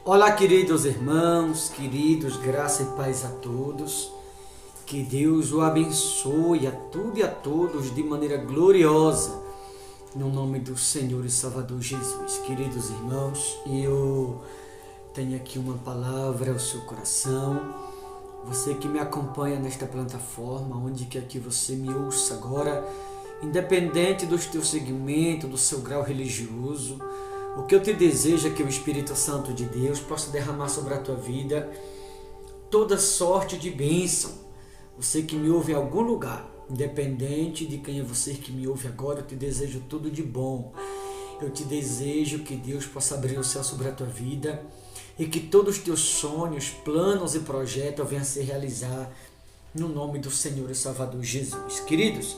Olá, queridos irmãos, queridos, graça e paz a todos. Que Deus o abençoe a tudo e a todos de maneira gloriosa, no nome do Senhor e Salvador Jesus. Queridos irmãos, eu tenho aqui uma palavra ao seu coração. Você que me acompanha nesta plataforma, onde quer que você me ouça agora, independente do teu segmento, do seu grau religioso, o que eu te desejo é que o Espírito Santo de Deus possa derramar sobre a tua vida toda sorte de bênção. Você que me ouve em algum lugar, independente de quem é você que me ouve agora, eu te desejo tudo de bom. Eu te desejo que Deus possa abrir o céu sobre a tua vida e que todos os teus sonhos, planos e projetos venham a se realizar no nome do Senhor e Salvador Jesus. Queridos,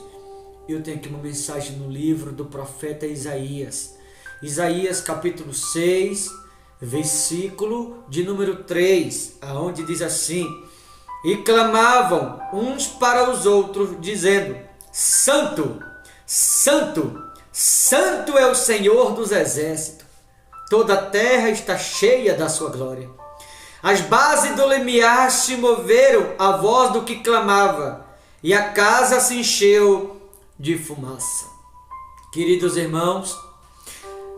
eu tenho aqui uma mensagem no livro do profeta Isaías. Isaías capítulo 6, versículo de número 3, aonde diz assim: E clamavam uns para os outros, dizendo: Santo, Santo, Santo é o Senhor dos exércitos, toda a terra está cheia da sua glória. As bases do limiar se moveram à voz do que clamava, e a casa se encheu de fumaça. Queridos irmãos,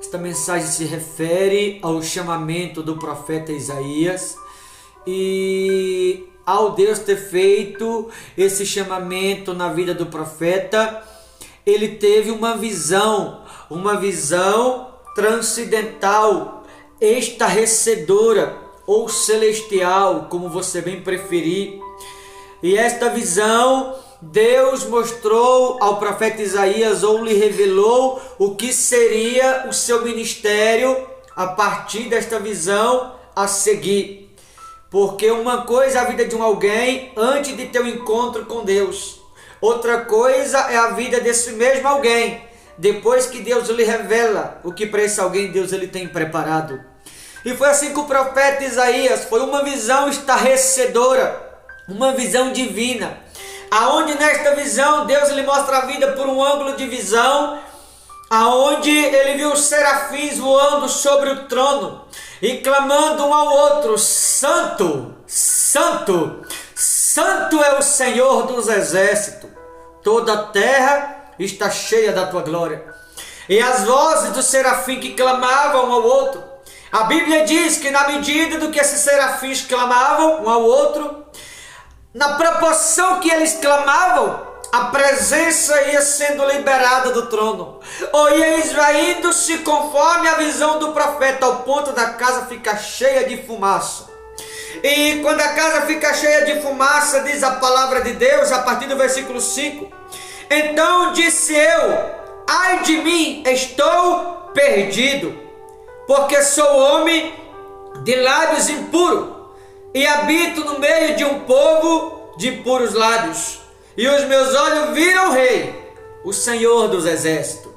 esta mensagem se refere ao chamamento do profeta Isaías e ao Deus ter feito esse chamamento na vida do profeta, ele teve uma visão transcendental, estarrecedora ou celestial, como você bem preferir. E esta visão Deus mostrou ao profeta Isaías, ou lhe revelou o que seria o seu ministério a partir desta visão a seguir. Porque uma coisa é a vida de um alguém antes de ter um encontro com Deus. Outra coisa é a vida desse mesmo alguém depois que Deus lhe revela o que para esse alguém Deus ele tem preparado. E foi assim com o profeta Isaías. Foi uma visão estarrecedora, uma visão divina, aonde nesta visão Deus lhe mostra a vida por um ângulo de visão, aonde ele viu os serafins voando sobre o trono e clamando um ao outro: Santo, Santo, Santo é o Senhor dos exércitos, toda a terra está cheia da tua glória. E as vozes dos serafins que clamavam um ao outro, a Bíblia diz que na medida do que esses serafins clamavam um ao outro, na proporção que eles clamavam, a presença ia sendo liberada do trono, ou ia esvaindo-se conforme a visão do profeta, ao ponto da casa ficar cheia de fumaça. E quando a casa fica cheia de fumaça, diz a palavra de Deus, a partir do versículo 5, então disse eu: ai de mim, estou perdido, porque sou homem de lábios impuros, e habito no meio de um povo de puros lábios, e os meus olhos viram o Rei, o Senhor dos exércitos.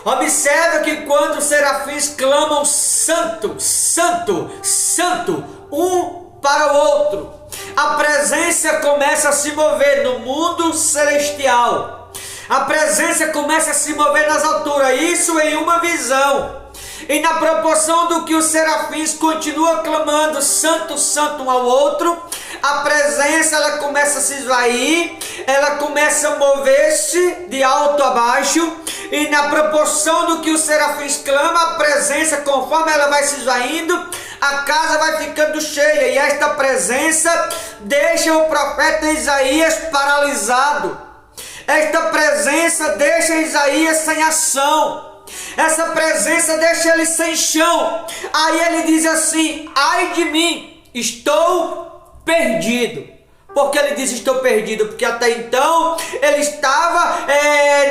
Observa que quando os serafins clamam Santo, Santo, Santo, um para o outro, a presença começa a se mover no mundo celestial. A presença começa a se mover nas alturas, isso em uma visão. E na proporção do que os serafins continuam clamando Santo, Santo um ao outro, a presença ela começa a se esvair, ela começa a mover-se de alto a baixo, e na proporção do que os serafins clamam, a presença, conforme ela vai se esvaindo, a casa vai ficando cheia, e esta presença deixa o profeta Isaías paralisado. Esta presença deixa Isaías sem ação. Essa presença deixa ele sem chão. Aí ele diz assim: ai de mim, estou perdido. Por que ele diz estou perdido? Porque até então ele estava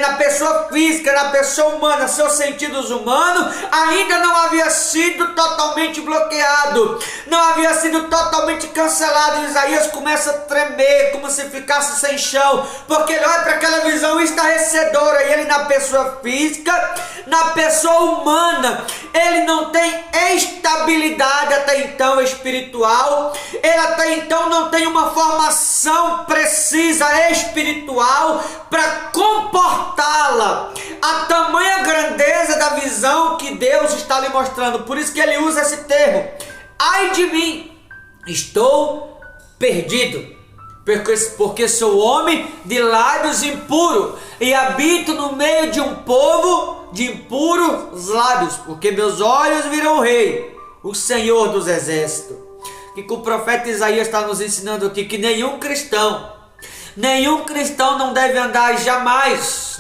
na pessoa física, na pessoa humana, seus sentidos humanos ainda não havia sido totalmente bloqueado, não havia sido totalmente cancelado. Isaías começa a tremer, como se ficasse sem chão, porque ele olha para aquela visão estarrecedora, e ele na pessoa física, na pessoa humana, ele não tem estabilidade até então espiritual, ele até então não tem uma formação precisa espiritual para comportá-la a tamanha grandeza da visão que Deus está lhe mostrando. Por isso que ele usa esse termo, ai de mim, estou perdido, porque sou homem de lábios impuros e habito no meio de um povo de impuros lábios, porque meus olhos viram o Rei, o Senhor dos Exércitos. Que o profeta Isaías está nos ensinando aqui que nenhum cristão não deve andar jamais,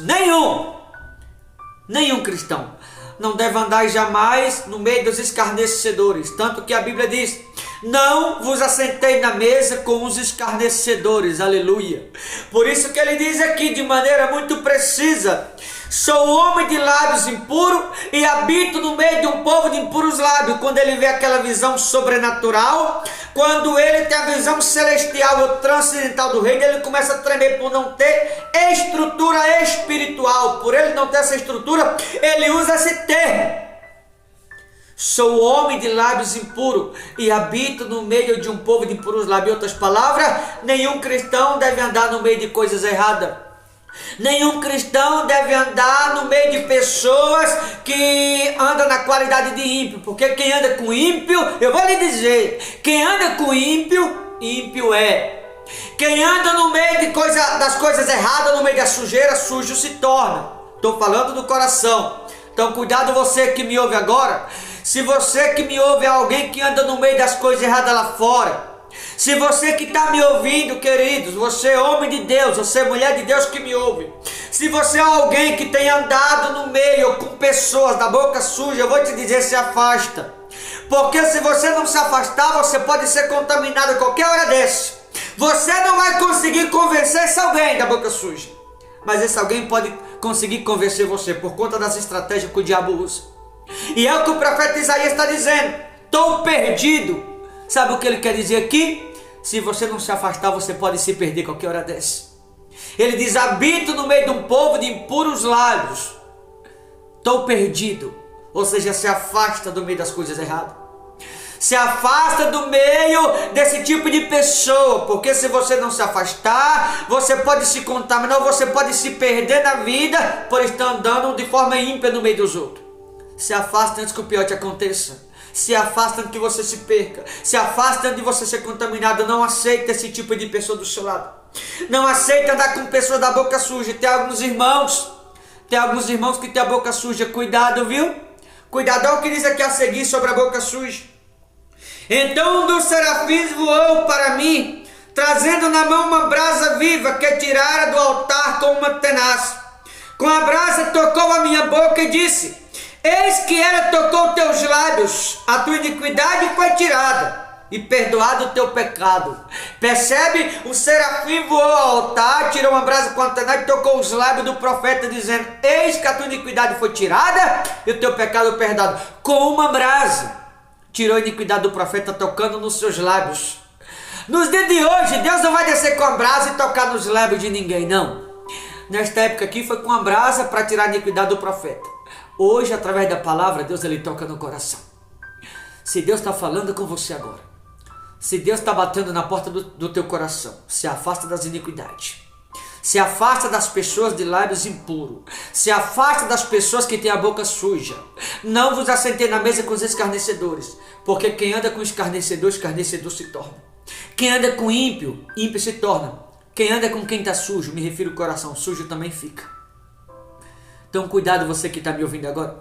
nenhum cristão não deve andar jamais no meio dos escarnecedores, tanto que a Bíblia diz: não vos assentei na mesa com os escarnecedores, aleluia. Por isso que ele diz aqui de maneira muito precisa: sou homem de lábios impuros e habito no meio de um povo de impuros lábios. Quando ele vê aquela visão sobrenatural, quando ele tem a visão celestial ou transcendental do reino, ele começa a tremer por não ter estrutura espiritual. Por ele não ter essa estrutura, ele usa esse termo: sou homem de lábios impuros e habito no meio de um povo de impuros lábios. Em outras palavras, nenhum cristão deve andar no meio de coisas erradas. Nenhum cristão deve andar no meio de pessoas que andam na qualidade de ímpio, porque quem anda com ímpio, eu vou lhe dizer, quem anda com ímpio, ímpio é. Quem anda no meio das coisas erradas, no meio da sujeira, sujo se torna. Estou falando do coração. Então cuidado você que me ouve agora. Se você que me ouve é alguém que anda no meio das coisas erradas lá fora, se você que está me ouvindo, queridos, você é homem de Deus, você é mulher de Deus que me ouve, se você é alguém que tem andado no meio com pessoas da boca suja, eu vou te dizer: se afasta, porque se você não se afastar, você pode ser contaminado a qualquer hora dessa. Você não vai conseguir convencer esse alguém da boca suja, mas esse alguém pode conseguir convencer você por conta das estratégias que o diabo usa. E é o que o profeta Isaías está dizendo: estou perdido. Sabe o que ele quer dizer aqui? Se você não se afastar, você pode se perder qualquer hora dessa. Ele diz: habito no meio de um povo de impuros lábios. Estou perdido. Ou seja, se afasta do meio das coisas erradas. Se afasta do meio desse tipo de pessoa, porque se você não se afastar, você pode se contaminar, você pode se perder na vida por estar andando de forma ímpia no meio dos outros. Se afasta antes que o pior te aconteça. Se afasta antes que você se perca. Se afasta antes de você ser contaminado. Não aceita esse tipo de pessoa do seu lado. Não aceita andar com pessoas da boca suja. Tem alguns irmãos que tem a boca suja. Cuidado, viu? Cuidado, olha o que diz aqui a seguir sobre a boca suja. Então um dos serafins voou para mim, trazendo na mão uma brasa viva que tirara do altar com uma tenaz. Com a brasa tocou a minha boca e disse: eis que ela tocou teus lábios, a tua iniquidade foi tirada e perdoado o teu pecado. Percebe? O serafim voou ao altar, tirou uma brasa com a tenaz e tocou os lábios do profeta, dizendo: eis que a tua iniquidade foi tirada e o teu pecado perdoado. Com uma brasa tirou a iniquidade do profeta, tocando nos seus lábios. Nos dias de hoje, Deus não vai descer com a brasa e tocar nos lábios de ninguém, não. Nesta época aqui foi com a brasa para tirar a iniquidade do profeta. Hoje, através da palavra, Deus ele toca no coração. Se Deus está falando com você agora, se Deus está batendo na porta do teu coração, se afasta das iniquidades. Se afasta das pessoas de lábios impuros. Se afasta das pessoas que têm a boca suja. Não vos assentei na mesa com os escarnecedores, porque quem anda com escarnecedor, escarnecedor se torna. Quem anda com ímpio, ímpio se torna. Quem anda com quem está sujo, me refiro ao coração, sujo também fica. Então cuidado você que está me ouvindo agora.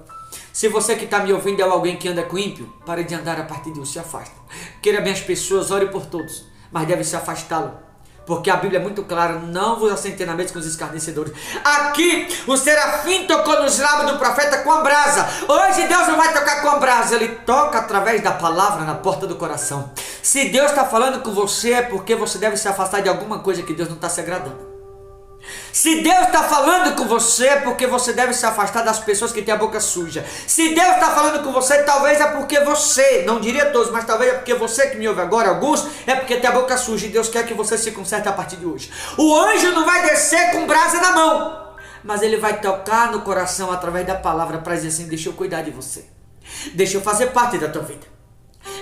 Se você que está me ouvindo é alguém que anda com ímpio, pare de andar a partir de hoje, se afasta. Queira bem as pessoas, ore por todos, mas deve se afastá-lo. Porque a Bíblia é muito clara: não vos assentei na mesa com os escarnecedores. Aqui o serafim tocou nos lábios do profeta com a brasa. Hoje Deus não vai tocar com a brasa, ele toca através da palavra na porta do coração. Se Deus está falando com você, é porque você deve se afastar de alguma coisa que Deus não está se agradando. Se Deus está falando com você, é porque você deve se afastar das pessoas que têm a boca suja. Se Deus está falando com você, talvez é porque você, não diria todos, mas talvez é porque você que me ouve agora, alguns, é porque tem a boca suja e Deus quer que você se conserte a partir de hoje. O anjo não vai descer com brasa na mão, mas ele vai tocar no coração através da palavra para dizer assim: deixa eu cuidar de você, deixa eu fazer parte da tua vida,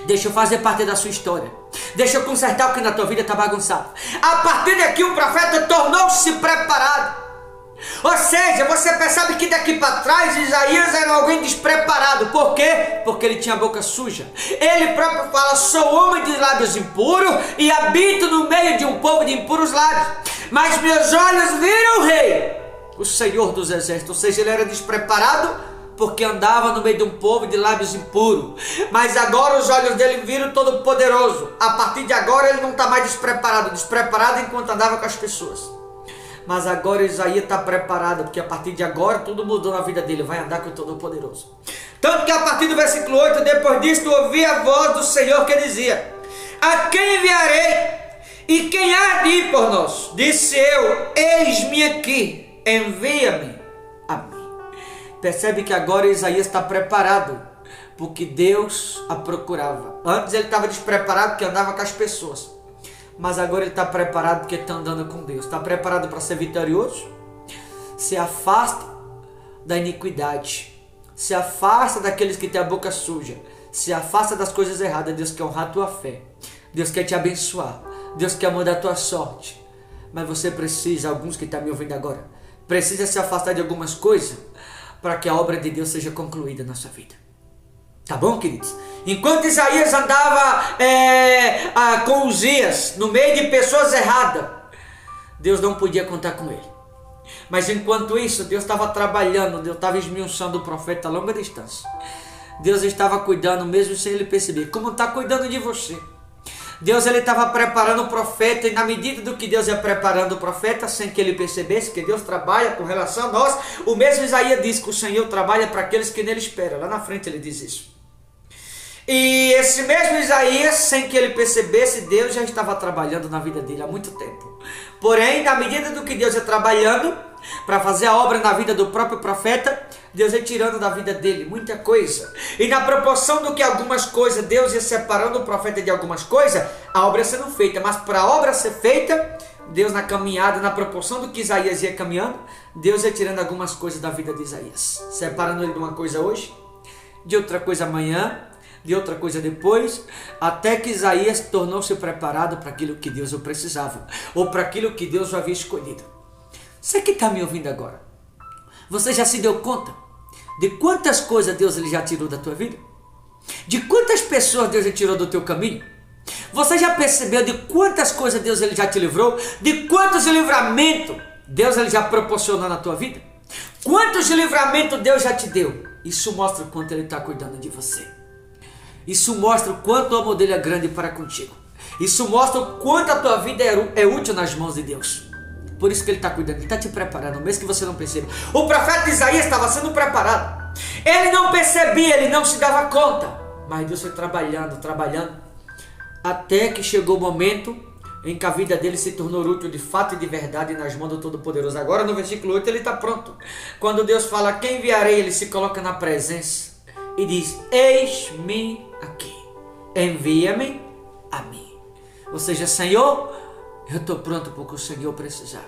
deixa eu fazer parte da sua história, deixa eu consertar o que na tua vida está bagunçado. A partir daqui o profeta tornou-se preparado. Ou seja, você percebe que daqui para trás Isaías era alguém despreparado. Por quê? Porque ele tinha a boca suja. Ele próprio fala: sou homem de lábios impuros e habito no meio de um povo de impuros lábios. Mas meus olhos viram o rei, o Senhor dos exércitos. Ou seja, ele era despreparado porque andava no meio de um povo de lábios impuros. Mas agora os olhos dele viram Todo-Poderoso. A partir de agora ele não está mais despreparado enquanto andava com as pessoas. Mas agora Isaías está preparado, porque a partir de agora tudo mudou na vida dele, vai andar com o Todo-Poderoso. Tanto que a partir do versículo 8, depois disso, ouvi a voz do Senhor que dizia: a quem enviarei? E quem há de ir por nós? Disse eu: eis-me aqui, envia-me a mim. Percebe que agora Isaías está preparado, porque Deus a procurava. Antes ele estava despreparado porque andava com as pessoas. Mas agora ele está preparado porque está andando com Deus. Está preparado para ser vitorioso? Se afasta da iniquidade. Se afasta daqueles que têm a boca suja. Se afasta das coisas erradas. Deus quer honrar a tua fé. Deus quer te abençoar. Deus quer mudar a tua sorte. Mas você precisa, alguns que estão me ouvindo agora, precisa se afastar de algumas coisas para que a obra de Deus seja concluída na sua vida. Tá bom, queridos? Enquanto Isaías andava com Uzias no meio de pessoas erradas, Deus não podia contar com ele. Mas enquanto isso, Deus estava trabalhando, Deus estava esmiuçando o profeta a longa distância. Deus estava cuidando mesmo sem ele perceber, como está cuidando de você. Deus estava preparando o profeta, e na medida do que Deus ia preparando o profeta, sem que ele percebesse que Deus trabalha com relação a nós, o mesmo Isaías diz que o Senhor trabalha para aqueles que nele esperam. Lá na frente ele diz isso. E esse mesmo Isaías, sem que ele percebesse, Deus já estava trabalhando na vida dele há muito tempo. Porém, na medida do que Deus ia trabalhando para fazer a obra na vida do próprio profeta, Deus ia tirando da vida dele muita coisa. E na proporção do que algumas coisas, Deus ia separando o profeta de algumas coisas, a obra ia sendo feita. Mas para a obra ser feita, Deus na caminhada, na proporção do que Isaías ia caminhando, Deus ia tirando algumas coisas da vida de Isaías. Separando ele de uma coisa hoje, de outra coisa amanhã, de outra coisa depois, até que Isaías tornou-se preparado para aquilo que Deus o precisava, ou para aquilo que Deus o havia escolhido. Você que está me ouvindo agora, você já se deu conta de quantas coisas Deus ele já tirou da tua vida? De quantas pessoas Deus já tirou do teu caminho? Você já percebeu de quantas coisas Deus ele já te livrou? De quantos livramentos Deus ele já proporcionou na tua vida? Quantos livramentos Deus já te deu? Isso mostra o quanto ele está cuidando de você. Isso mostra o quanto o amor dele é grande para contigo. Isso mostra o quanto a tua vida é útil nas mãos de Deus. Por isso que ele está cuidando, ele está te preparando, mesmo que você não perceba. O profeta Isaías estava sendo preparado. Ele não percebia, ele não se dava conta. Mas Deus foi trabalhando, até que chegou o momento em que a vida dele se tornou útil de fato e de verdade nas mãos do Todo-Poderoso. Agora no versículo 8 ele está pronto. Quando Deus fala: quem enviarei, ele se coloca na presença e diz: eis-me aqui, envia-me a mim. Ou seja, Senhor, eu estou pronto porque o Senhor precisar.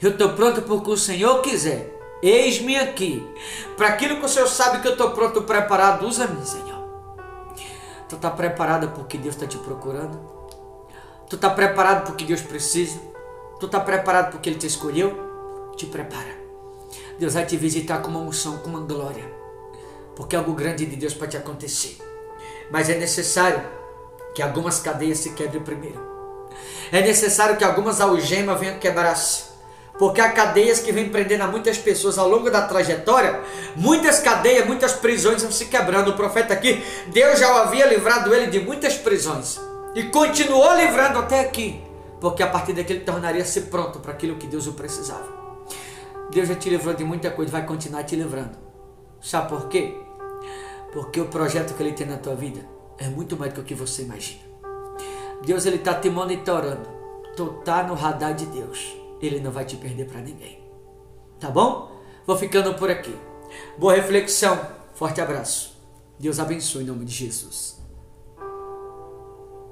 Eu estou pronto porque o Senhor quiser. Eis-me aqui. Para aquilo que o Senhor sabe que eu estou pronto, preparado, usa-me, Senhor. Tu está preparado porque Deus está te procurando? Tu está preparado porque Deus precisa? Tu está preparado porque Ele te escolheu? Te prepara. Deus vai te visitar com uma unção, com uma glória. Porque algo grande de Deus pode acontecer. Mas é necessário que algumas cadeias se quebrem primeiro. É necessário que algumas algemas venham quebrar-se. Porque há cadeias que vêm prendendo a muitas pessoas ao longo da trajetória. Muitas cadeias, muitas prisões vão se quebrando. O profeta aqui, Deus já havia livrado ele de muitas prisões. E continuou livrando até aqui. Porque a partir daqui ele tornaria-se pronto para aquilo que Deus o precisava. Deus já te livrou de muita coisa, vai continuar te livrando. Sabe por quê? Porque o projeto que Ele tem na tua vida é muito mais do que o que você imagina. Deus ele está te monitorando. Tu está no radar de Deus. Ele não vai te perder para ninguém. Tá bom? Vou ficando por aqui. Boa reflexão. Forte abraço. Deus abençoe em nome de Jesus.